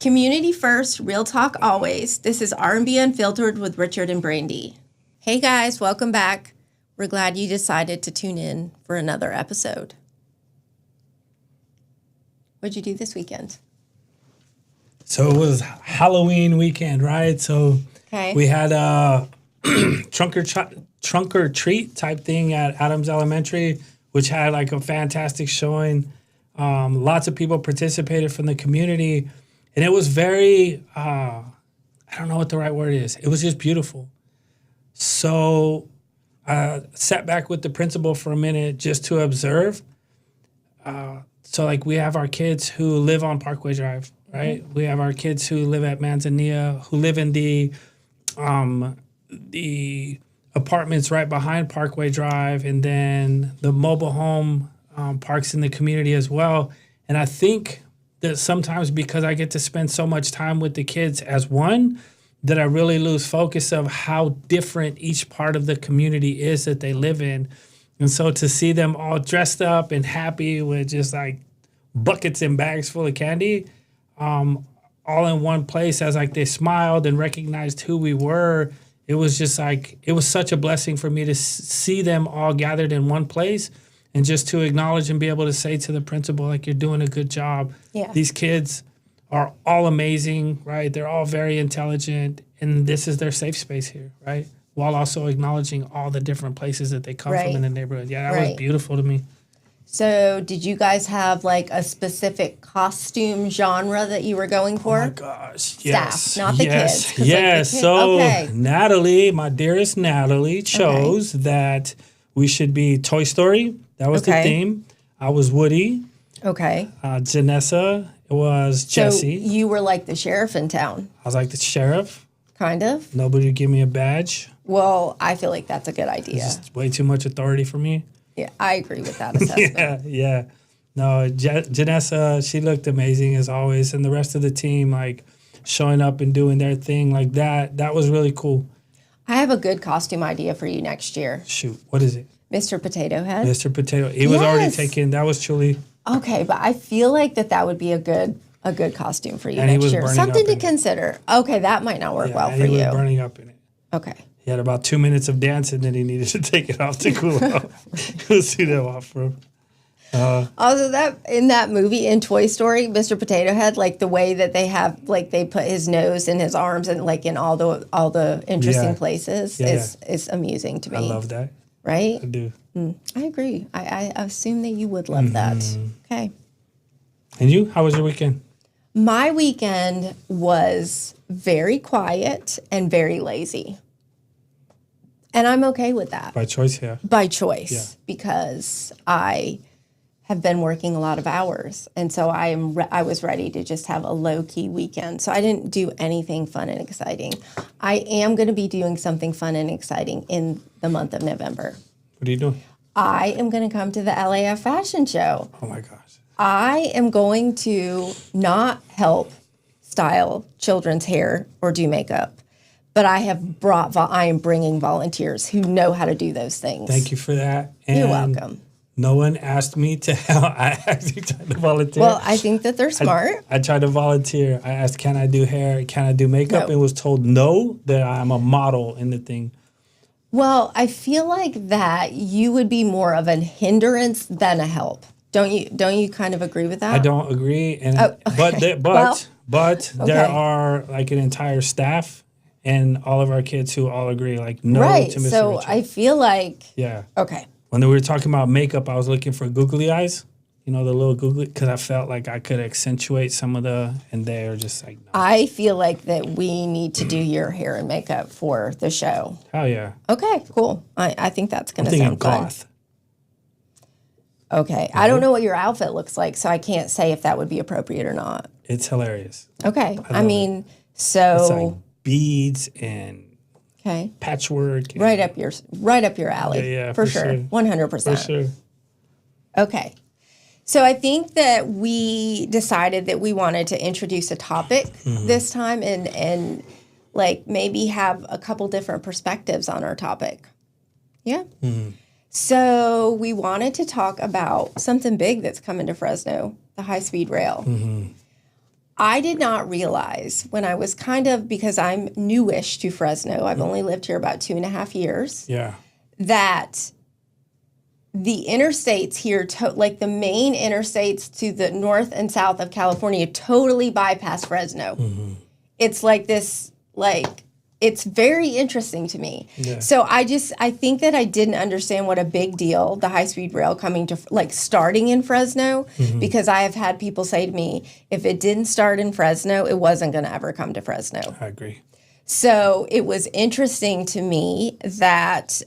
Community first, real talk always. This is R B Unfiltered with Richard and Brandy. Hey guys, welcome back. We're glad you decided to tune in for another episode. What'd you do this weekend? So it was Halloween weekend, right? So we had a trunk or treat type thing at Adams Elementary, which had like a fantastic showing. Lots of people participated from the community. And it was very, I don't know what the right word is. It was just beautiful. So I sat back with the principal for a minute just to observe. So like we have our kids who live on Parkway Drive, right? Mm-hmm. We have our kids who live at Manzanilla, who live in the apartments right behind Parkway Drive, and then the mobile home parks in the community as well. And I think that sometimes because I get to spend so much time with the kids as one, that I really lose focus of how different each part of the community is that they live in. And so to see them all dressed up and happy with just like buckets and bags full of candy, all in one place as like they smiled and recognized who we were, it was just like, it was such a blessing for me to see them all gathered in one place. And just to acknowledge and be able to say to the principal, like, you're doing a good job. Yeah. These kids are all amazing, right? They're all very intelligent, and this is their safe space here, right? While also acknowledging all the different places that they come from in the neighborhood. Yeah, that was beautiful to me. So did you guys have, like, a specific costume genre that you were going for? Oh, my gosh, yes. Staff, not the kids. Yes, so Natalie, my dearest Natalie, chose that we should be Toy Story. That was the theme. I was Woody. Okay. Janessa was Jessie. So you were like the sheriff in town. I was like the sheriff. Kind of. Nobody would give me a badge. Well, I feel like that's a good idea. It's just way too much authority for me. Yeah, I agree with that assessment. Yeah. No, Janessa, she looked amazing as always. And the rest of the team, like, showing up and doing their thing like that, that was really cool. I have a good costume idea for you next year. Shoot, what is it? Mr. Potato Head. Mr. Potato. He was already taken. That was truly. Okay, but I feel like that would be a good costume for you next year. Something to consider. Okay, that might not work well for you. He was burning up in it. Okay. He had about 2 minutes of dancing, then he needed to take it off to cool off. We'll see that off for him. Also, that in that movie in Toy Story, Mr. Potato Head, like the way that they have, like they put his nose and his arms and like in all the interesting places is amusing to me. I love that. Right? I do. I agree. I assume that you would love that. Okay. And you? How was your weekend? My weekend was very quiet and very lazy. And I'm okay with that. By choice, yeah. By choice, because I have been working a lot of hours. And so I was ready to just have a low-key weekend. So I didn't do anything fun and exciting. I am going to be doing something fun and exciting in the month of November. What are you doing? I am going to come to the LAF Fashion Show. Oh, my gosh. I am going to not help style children's hair or do makeup. But I am bringing volunteers who know how to do those things. Thank you for that. And you're welcome. No one asked me to help. I actually tried to volunteer. Well, I think that they're smart. I tried to volunteer. I asked, can I do hair? Can I do makeup? And was told no, that I'm a model in the thing. Well, I feel like that you would be more of a hindrance than a help. Don't you kind of agree with that? I don't agree. And but there are like an entire staff and all of our kids who all agree, like, no to Mr. So Richard. I feel like... Yeah. Okay. When we were talking about makeup, I was looking for googly eyes. You know, the little googly... Because I felt like I could accentuate some of the... And they're just like, no. I feel like that we need to do your hair and makeup for the show. Hell yeah. Okay, cool. I think that's going to sound fun. Goth. Okay. I don't know what your outfit looks like, so I can't say if that would be appropriate or not. It's hilarious. Okay. I mean, so... It's like beads and patchwork. And right up your alley. Yeah, for sure. 100%. For sure. Okay. So I think that we decided that we wanted to introduce a topic this time and like maybe have a couple different perspectives on our topic. Yeah. So we wanted to talk about something big that's coming to Fresno, the high-speed rail. I did not realize when I was because I'm newish to Fresno, I've only lived here about 2.5 years, Yeah. that the interstates here, like the main interstates to the north and south of California, totally bypass Fresno. It's like this, it's very interesting to me. Yeah. So I think that I didn't understand what a big deal the high-speed rail coming to, starting in Fresno, because I have had people say to me, if it didn't start in Fresno, it wasn't going to ever come to Fresno. I agree. So it was interesting to me that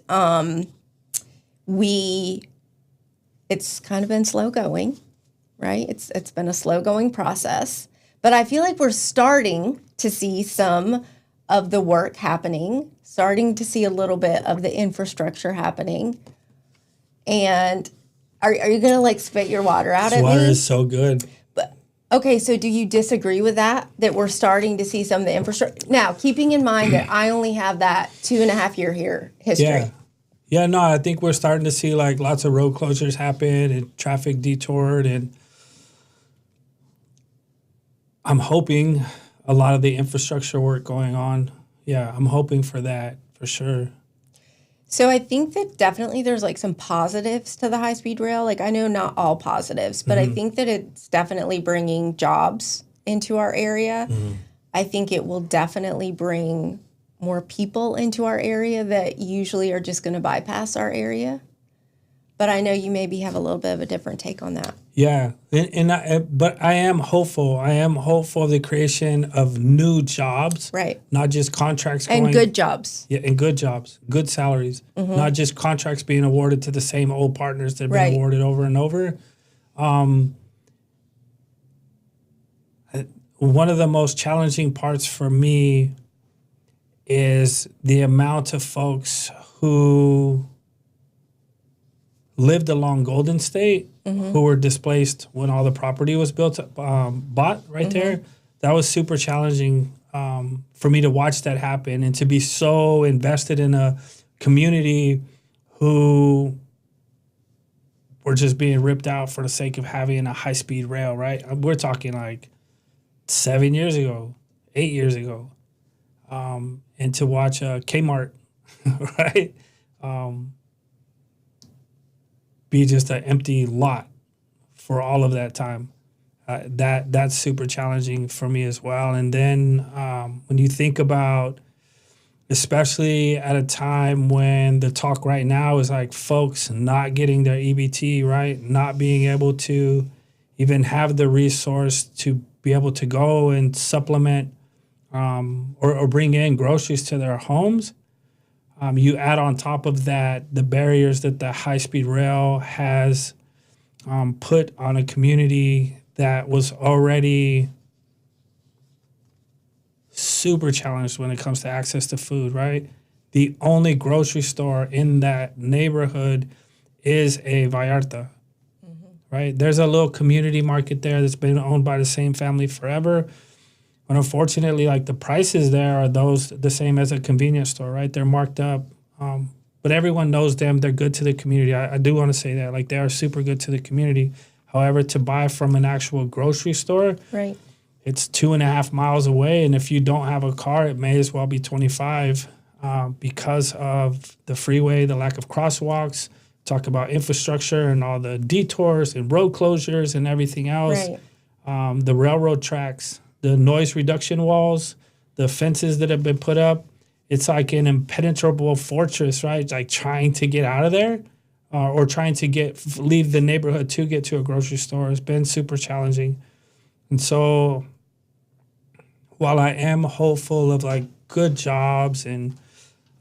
it's kind of been slow going, right? It's been a slow going process, but I feel like we're starting to see some of the work happening, starting to see a little bit of the infrastructure happening. And are you going to spit your water out at me? Water is so good. Okay, so do you disagree with that we're starting to see some of the infrastructure? Now, keeping in mind that I only have that 2.5 year history. Yeah. Yeah, no, I think we're starting to see lots of road closures happen and traffic detoured, and I'm hoping a lot of the infrastructure work going on. Yeah, I'm hoping for that for sure. So I think that definitely there's some positives to the high-speed rail. I know not all positives, but I think that it's definitely bringing jobs into our area. I think it will definitely bring more people into our area that usually are just going to bypass our area. But I know you maybe have a little bit of a different take on that. Yeah, but I am hopeful. I am hopeful of the creation of new jobs. Right. Not just contracts going. And good jobs. Yeah, and good jobs, good salaries. Not just contracts being awarded to the same old partners that have been awarded over and over. One of the most challenging parts for me is the amount of folks who lived along Golden State who were displaced when all the property was bought right there. That was super challenging for me to watch that happen and to be so invested in a community who were just being ripped out for the sake of having a high-speed rail, right? We're talking 7 years ago, 8 years ago. And to watch Kmart, right? Be just an empty lot for all of that time. That's super challenging for me as well. And then when you think about, especially at a time when the talk right now is folks not getting their EBT, right? Not being able to even have the resource to be able to go and supplement or bring in groceries to their homes. You add on top of that the barriers that the high-speed rail has put on a community that was already super challenged when it comes to access to food, right? The only grocery store in that neighborhood is a Vallarta, right? There's a little community market there that's been owned by the same family forever. But unfortunately, the prices there are the same as a convenience store, right? They're marked up. But everyone knows them. They're good to the community. I do want to say that. They are super good to the community. However, to buy from an actual grocery store, right, it's 2.5 miles away. And if you don't have a car, it may as well be 25 because of the freeway, the lack of crosswalks, talk about infrastructure and all the detours and road closures and everything else, right. the railroad tracks, the noise reduction walls, the fences that have been put up. It's like an impenetrable fortress, right? It's like trying to get out of there or trying to leave the neighborhood to get to a grocery store. It's been super challenging. And so while I am hopeful of good jobs and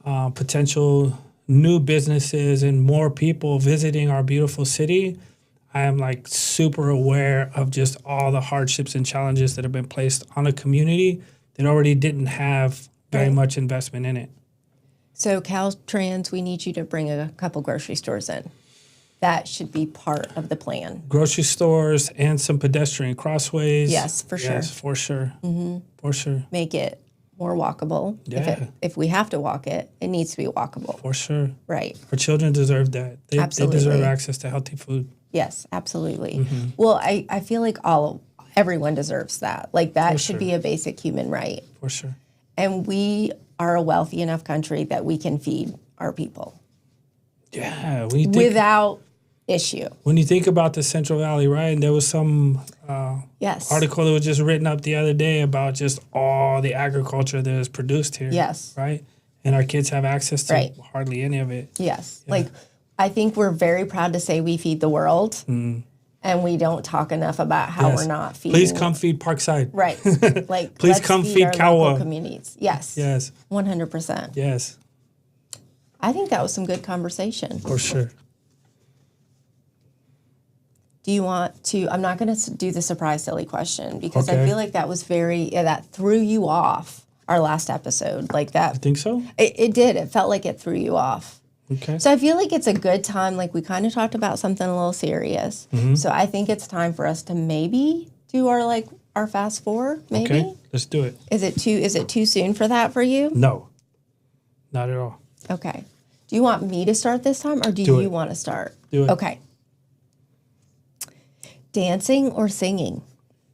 potential new businesses and more people visiting our beautiful city, I am super aware of just all the hardships and challenges that have been placed on a community that already didn't have very much investment in it. So Caltrans, we need you to bring a couple grocery stores in. That should be part of the plan. Grocery stores and some pedestrian crossways. Yes, for sure. Yes, for sure. For sure. Make it more walkable. Yeah. If we have to walk it, it needs to be walkable. For sure. Right. Our children deserve that. They Absolutely. deserve access to healthy food. Yes, absolutely. Well, I feel like everyone deserves that. Like that For should sure. be a basic human right. For sure. And we are a wealthy enough country that we can feed our people Yeah. without issue. When you think about the Central Valley, right? And there was some Yes. article that was just written up the other day about just all the agriculture that is produced here. Yes. Right? And our kids have access to Right. hardly any of it. Yes. Like, I think we're very proud to say we feed the world. And we don't talk enough about how Yes. we're not feeding. Please come feed Parkside. Right. Like, Please let's come feed feed our Kawa. local communities. Yes. Yes. 100%. Yes. I think that was some good conversation. For sure. Do you want to? I'm not going to do the surprise silly question because I Okay. feel like that was that threw you off our last episode. Like that. Think so? It did. It felt like it threw you off. Okay. So I feel like it's a good time. Like we kind of talked about something a little serious. So I think it's time for us to maybe do our fast four. Maybe. Okay. Let's do it. Is it too soon for that for you? No. Not at all. Okay. Do you want me to start this time or do Do you it. want to start? Do it. Okay. Dancing or singing?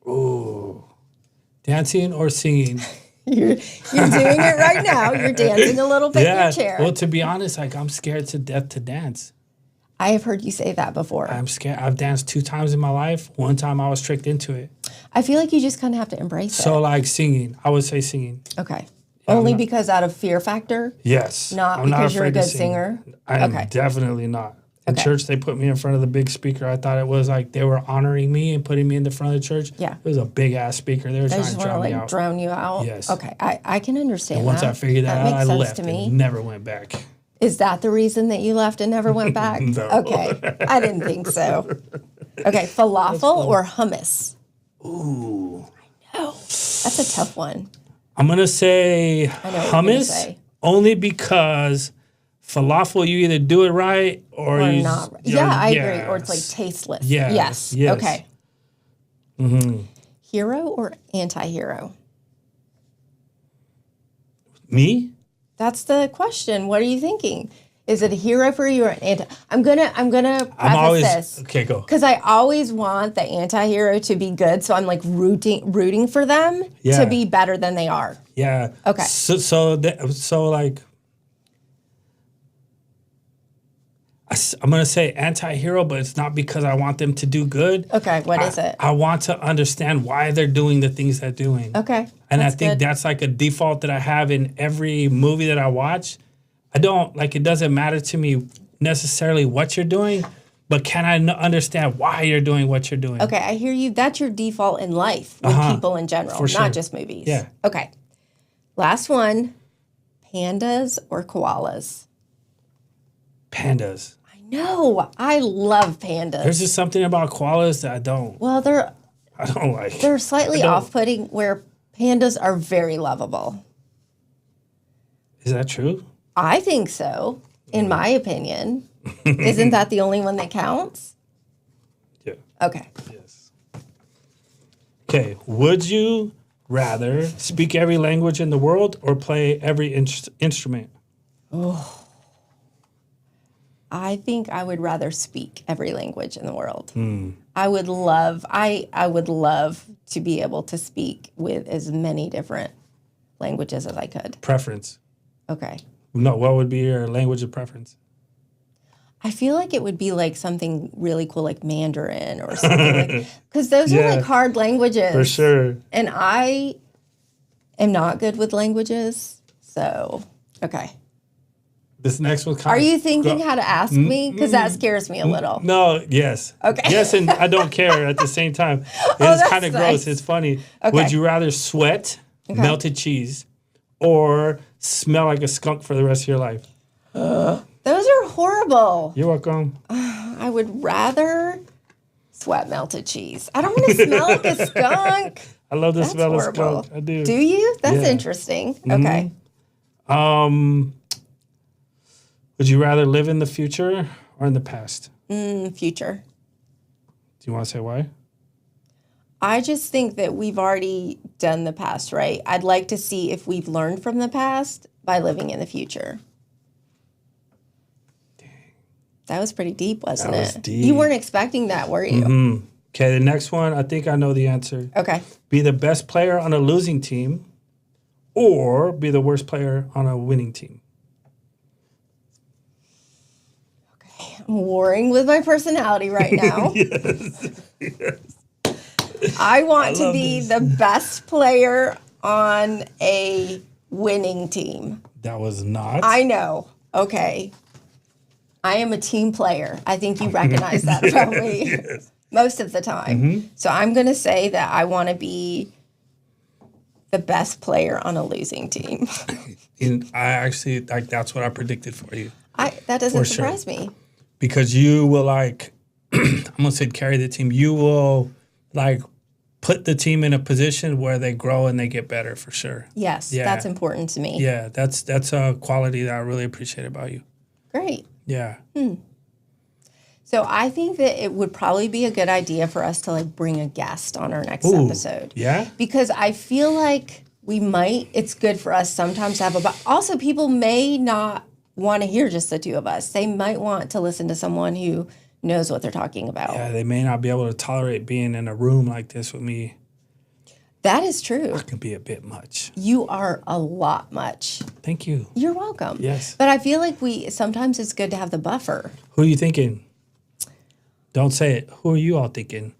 Ooh. Dancing or singing? You're doing it right now. You're dancing a little bit in your chair. Well, to be honest, I'm scared to death to dance. I have heard you say that before. I'm scared. I've danced 2 times in my life. One time I was tricked into it. I feel like you just kind of have to embrace So it. singing, I would say singing. Okay. Only not- because out of fear factor? Yes. Not I'm because you're a afraid to good sing. singer? I am Okay. definitely not. In Okay. church, they put me in front of the big speaker. I thought it was like they were honoring me and putting me in the front of the church. Yeah. It was a big ass speaker. They were They trying just to want to drown me out. drown you out? Yes. Okay. I can understand And once that. I figured that out, makes I sense left to me. and never went back. Is that the reason that you left and never went back? No. Okay. I didn't think so. Okay. Falafel or hummus? Ooh. No. That's a tough one. I'm going to say know what you're gonna hummus say. only because falafel, you either do it right or Or you not. Yeah, I agree. Or it's like tasteless. Yes, Yes. yes. Okay. Hero or anti-hero? Me? That's the question. What are you thinking? Is it a hero for you or an anti? I'm gonna preface this Okay, go. because I always want the anti-hero to be good, so I'm like rooting for them Yeah. to be better than they are. Yeah. Okay. So like, I'm gonna say anti-hero, but it's not because I want them to do good. Okay, what is it? I want to understand why they're doing the things they're doing. Okay, And that's I think good. that's like a default that I have in every movie that I watch. I don't like it doesn't matter to me necessarily what you're doing, but can I understand why you're doing what you're doing? Okay, I hear you. That's your default in life with people in general, For sure. not just movies. Yeah. Okay. Last one. Pandas or koalas? Pandas. I know. I love pandas. There's just something about koalas that I don't like. They're slightly I don't- off-putting where pandas are very lovable. Is that true? I think so, in my opinion. Isn't that the only one that counts? Yeah. Okay. Yes. Okay. Would you rather speak every language in the world or play every instrument? I think I would rather speak every language in the world. I would love to be able to speak with as many different languages as I could. Preference. Okay. No, what would be your language of preference? I feel like it would be like something really cool like Mandarin or something like because those are Yeah. like hard languages. For sure. And I am not good with languages. So, okay. This next one. Are you thinking how to ask me? Because that scares me a little. No, yes. Okay. Yes, and I don't care at the same time. It's that's kind of nice. gross. It's funny. Okay. Would you rather sweat melted cheese or smell like a skunk for the rest of your life? Those are horrible. You're welcome. I would rather sweat melted cheese. I don't want to smell like a skunk. I love the That's smell horrible. of skunk. I do. Do you? That's Yeah. interesting. Okay. Would you rather live in the future or in the past? Future. Do you want to say why? I just think that we've already done the past, right? I'd like to see if we've learned from the past by living in the future. That was pretty deep, wasn't That was it? deep. You weren't expecting that, were you? Okay, the next one, I think I know the answer. Okay. Be the best player on a losing team or be the worst player on a winning team. Okay. I'm warring with my personality right now. Yes. I want to love be this. the best player on a winning team. That was not. I know. Okay. I am a team player. I think you recognize that about me Yes. most of the time. So I'm going to say that I want to be the best player on a losing team. And I actually, like, that's what I predicted for you. That doesn't For sure. surprise me. Because you will, like, I'm going to say carry the team. You will, like, put the team in a position where they grow and they get better for sure. Yes, Yeah. that's important to me. Yeah, that's a quality that I really appreciate about you. Great. Yeah. So I think that it would probably be a good idea for us to like bring a guest on our next Ooh, episode. yeah? Because I feel like it's good for us sometimes to have but also people may not want to hear just the two of us. They might want to listen to someone who knows what they're talking about. Yeah, they may not be able to tolerate being in a room like this with me. That is true. It can be a bit much. You are a lot much. Thank you. You're welcome. Yes. But I feel like sometimes it's good to have the buffer. Who are you thinking? Don't say it. Who are you all thinking?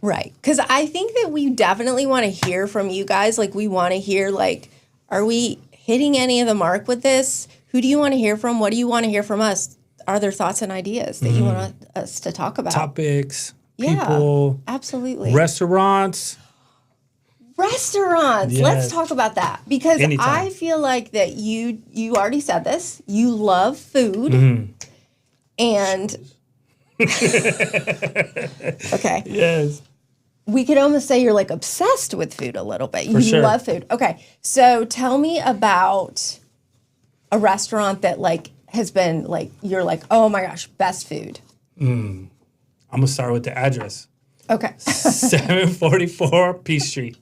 Right. Because I think that we definitely want to hear from you guys. Like, we want to hear, like, are we hitting any of the mark with this? Who do you want to hear from? What do you want to hear from us? Are there thoughts and ideas that you want us to talk about? Topics, Yeah, people, absolutely. restaurants. Restaurants. Yes. Let's talk about that. Because Anytime. I feel like that you already said this. You love food. And okay. Yes. We could almost say you're like obsessed with food a little bit. You sure. love food. Okay. So tell me about a restaurant that like has been like, you're like, oh my gosh, best food. I'm going to start with the address. Okay. 744 Peace Street.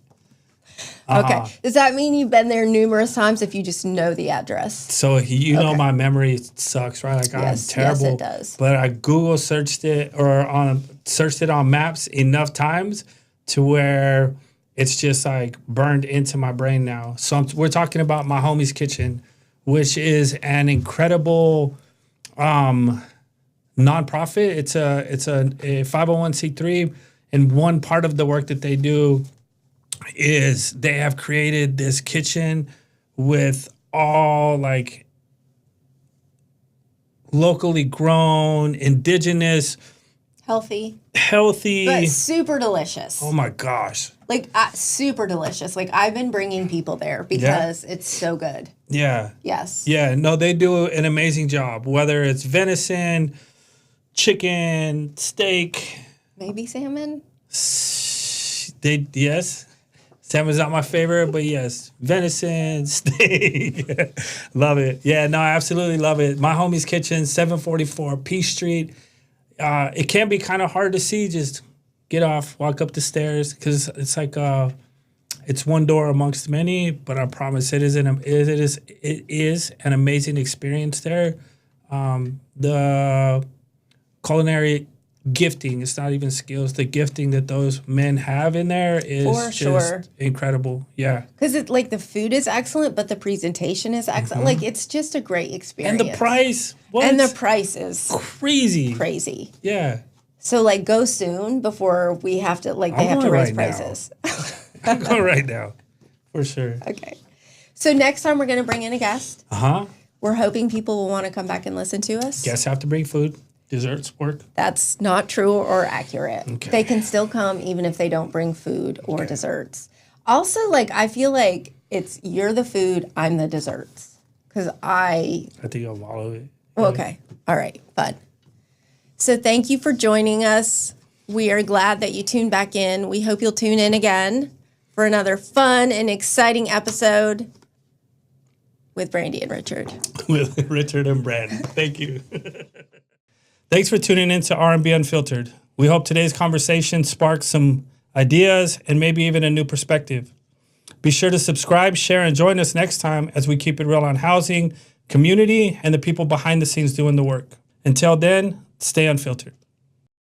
Okay. Does that mean you've been there numerous times if you just know the address? So you know Okay. my memory sucks, right? Like Yes, I'm terrible. yes, it does. But I Google searched it on maps enough times to where it's just like burned into my brain now. So we're talking about my homie's kitchen, which is an incredible nonprofit. It's a 501c3, and one part of the work that they do is they have created this kitchen with all like locally grown, indigenous, Healthy, healthy. but super delicious. Oh my gosh. Like super delicious. Like I've been bringing people there because it's so good. Yeah. Yes. Yeah. No, they do an amazing job, whether it's venison, chicken, steak. Maybe salmon. Yes. Salmon's not my favorite, but yes, venison, steak. Love it. Yeah, no, I absolutely love it. My homie's kitchen, 744 Peace Street. It can be kind of hard to see. Just get off, walk up the stairs, because it's like it's one door amongst many. But I promise it is an amazing experience there. The culinary gifting, it's not even skills, the gifting that those men have in there is For sure. incredible. Yeah. Because it like the food is excellent, but the presentation is excellent. Like it's just a great experience. And the price, what? And the price is crazy. crazy. Yeah. So like go soon before we have to like they have to going raise right now. prices. I'm going right now. For sure. Okay. So next time we're gonna bring in a guest. Uh-huh. We're hoping people will want to come back and listen to us. Guests have to bring food. Desserts work. That's not true or accurate. Okay. They can still come even if they don't bring food or desserts. Also, like I feel like you're the food, I'm the desserts. Because I think I'll follow it. okay. All right. Fun. So thank you for joining us. We are glad that you tuned back in. We hope you'll tune in again for another fun and exciting episode with Brandy and Richard. With Richard and Brandon. Thank you. Thanks for tuning in to R B Unfiltered. We hope today's conversation sparks some ideas and maybe even a new perspective. Be sure to subscribe, share, and join us next time as we keep it real on housing, community, and the people behind the scenes doing the work. Until then, stay unfiltered.